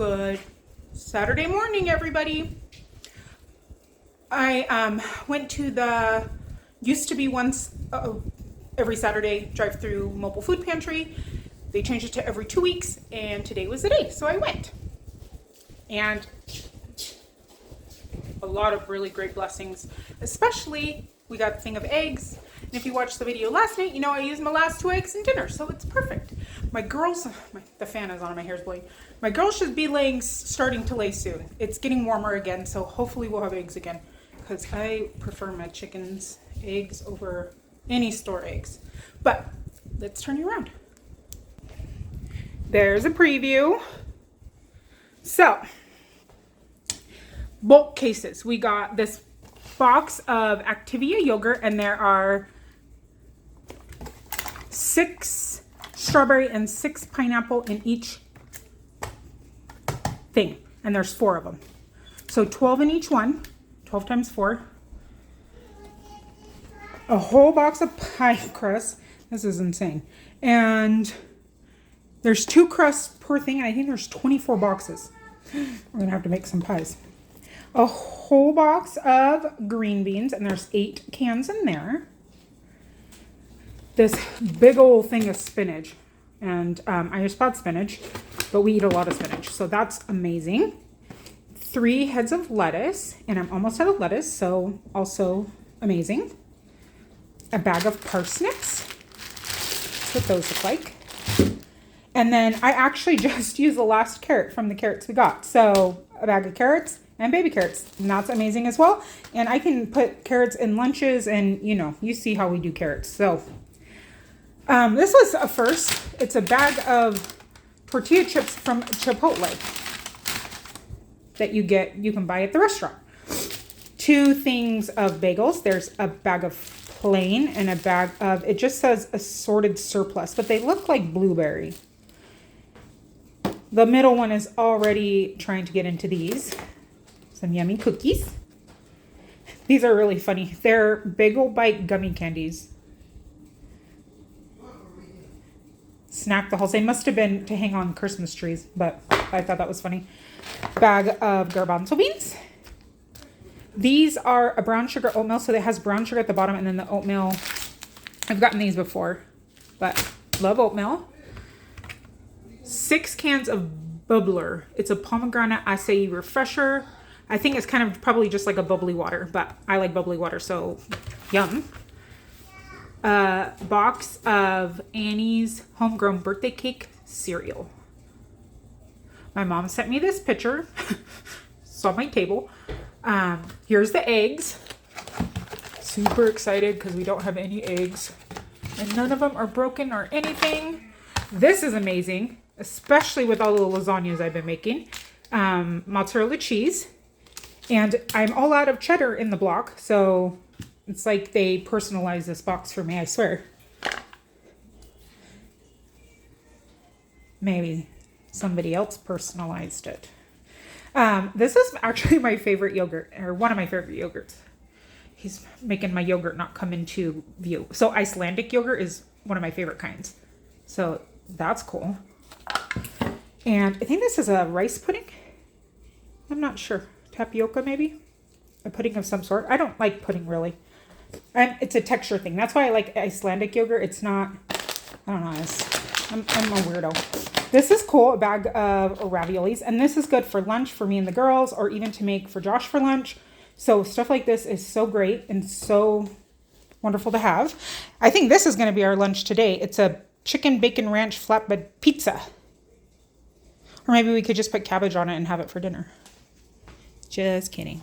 Good Saturday morning, everybody. I went to the used to be once every Saturday drive-through mobile food pantry. They changed it to every 2 weeks, and today was the day, so I went. And a lot of really great blessings, especially we got a thing of eggs. And if you watched the video last night, you know I used my last 2 eggs in dinner, so it's perfect. My girls, the fan is on, my hair's blowing. My girls should be starting to lay soon. It's getting warmer again, so hopefully we'll have eggs again, because I prefer my chickens' eggs over any store eggs. But let's turn you around. There's a preview. So, bulk cases. We got this box of Activia yogurt, and there are 6 strawberry and 6 pineapple in each thing, and there's 4 of them, so 12 in each one. 12 times 4. A whole box of pie crust. This is insane. And there's 2 crusts per thing, and I think there's 24 boxes. We're gonna have to make some pies. A whole box of green beans, and there's 8 cans in there. This big old thing of spinach, and I just bought spinach, but we eat a lot of spinach, so that's amazing. 3 heads of lettuce, and I'm almost out of lettuce, so also amazing. A bag of parsnips. That's what those look like. And then I actually just used the last carrot from the carrots we got. So a bag of carrots and baby carrots, and that's amazing as well. And I can put carrots in lunches, and you see how we do carrots. So this was a first. It's a bag of tortilla chips from Chipotle that you can buy at the restaurant. 2 things of bagels. There's a bag of plain and a bag of, it just says assorted surplus, but they look like blueberry. The middle one is already trying to get into these. Some yummy cookies. These are really funny. They're Bagel Bite gummy candies. Snack the whole. They must have been to hang on Christmas trees, but I thought that was funny. Bag of garbanzo beans. These are a brown sugar oatmeal, so it has brown sugar at the bottom, and then the oatmeal. I've gotten these before, but love oatmeal. 6 cans of bubbler. It's a pomegranate acai refresher. I think it's kind of probably just like a bubbly water, but I like bubbly water, so yum. A box of Annie's homegrown birthday cake cereal. My mom sent me this picture. It's on my table. Here's the eggs. Super excited because we don't have any eggs, and none of them are broken or anything. This is amazing, especially with all the lasagnas I've been making. Mozzarella cheese, and I'm all out of cheddar in the block, so it's like they personalized this box for me, I swear. Maybe somebody else personalized it. This is actually my favorite yogurt, or one of my favorite yogurts. He's making my yogurt not come into view. So Icelandic yogurt is one of my favorite kinds. So that's cool. And I think this is a rice pudding. I'm not sure. Tapioca maybe? A pudding of some sort. I don't like pudding really. And it's a texture thing. That's why I like Icelandic yogurt. It's not, I don't know. I'm a weirdo. This is cool, a bag of raviolis. And this is good for lunch for me and the girls, or even to make for Josh for lunch. So stuff like this is so great and so wonderful to have. I think this is going to be our lunch today. It's a chicken bacon ranch flatbread pizza. Or maybe we could just put cabbage on it and have it for dinner. Just kidding.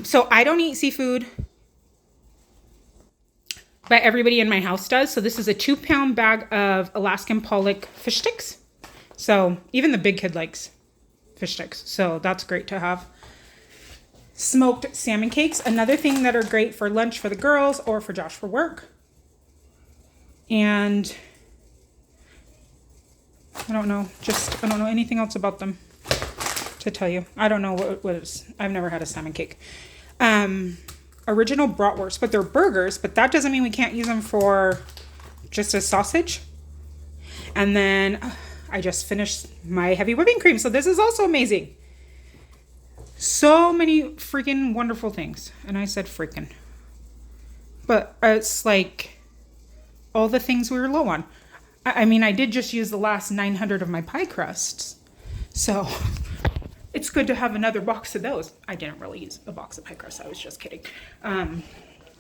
So I don't eat seafood, but everybody in my house does. So this is a 2-pound bag of Alaskan pollock fish sticks. So even the big kid likes fish sticks. So that's great to have. Smoked salmon cakes. Another thing that are great for lunch for the girls or for Josh for work. And I don't know anything else about them to tell you. I don't know what it is. I've never had a salmon cake. Original bratwurst, but they're burgers, but that doesn't mean we can't use them for just a sausage. And then I just finished my heavy whipping cream, so this is also amazing. So many freaking wonderful things. And I said freaking. But it's like all the things we were low on. I mean, I did just use the last 900 of my pie crusts. So it's good to have another box of those. I didn't really use a box of pie crusts. I was just kidding.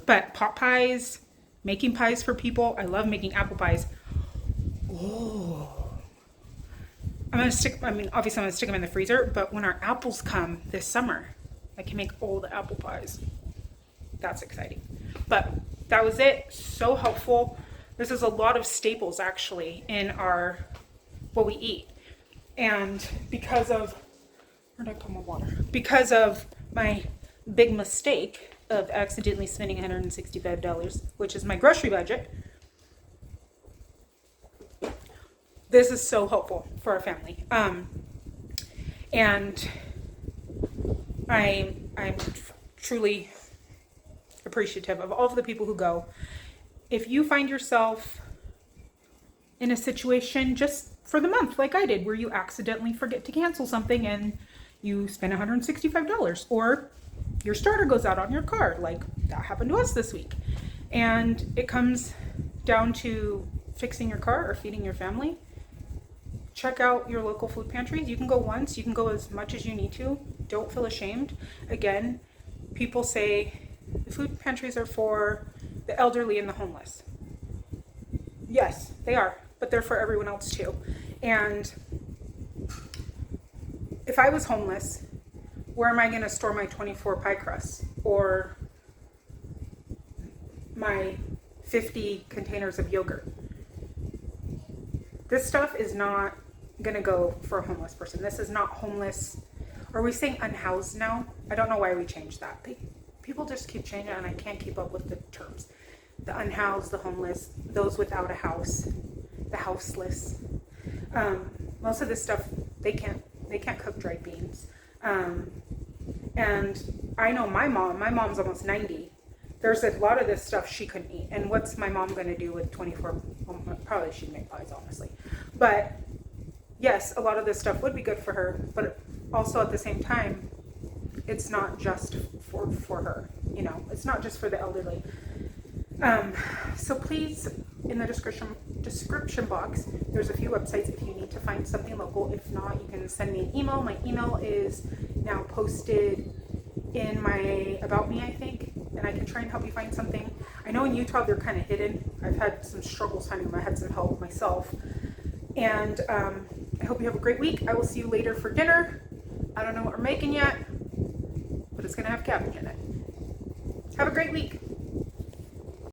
But pot pies, making pies for people. I love making apple pies. Oh. Obviously I'm going to stick them in the freezer, but when our apples come this summer, I can make all the apple pies. That's exciting. But that was it. So helpful. This is a lot of staples actually in what we eat. And because of, where did I put my water? Because of my big mistake of accidentally spending $165, which is my grocery budget, this is so helpful for our family. And I'm truly appreciative of all of the people who go. If you find yourself in a situation just for the month, like I did, where you accidentally forget to cancel something and you spend $165, or your starter goes out on your car, like that happened to us this week, and it comes down to fixing your car or feeding your family, check out your local food pantries. You can go once, you can go as much as you need to. Don't feel ashamed. Again, people say the food pantries are for the elderly and the homeless. Yes, they are, but they're for everyone else too. And if I was homeless, where am I going to store my 24 pie crusts or my 50 containers of yogurt? This stuff is not going to go for a homeless person. This is not homeless. Are we saying unhoused now? I don't know why we changed that. People just keep changing, and I can't keep up with the terms. The unhoused, the homeless, those without a house, the houseless. Most of this stuff, they can't cook dried beans. And I know my mom's almost 90. There's a lot of this stuff she couldn't eat. And what's my mom going to do with 24? Probably she'd make pies, honestly. But yes, a lot of this stuff would be good for her. But also at the same time, it's not just for her. You know, it's not just for the elderly. So please, in the description box, there's a few websites if you need to find something local. If not, you can send me an email. My email is now posted in my About Me, I think, and I can try and help you find something. I know in Utah they're kind of hidden. I've had some struggles finding them. I had some help myself. And I hope you have a great week. I will see you later for dinner. I don't know what we're making yet, but it's going to have cabbage in it. Have a great week.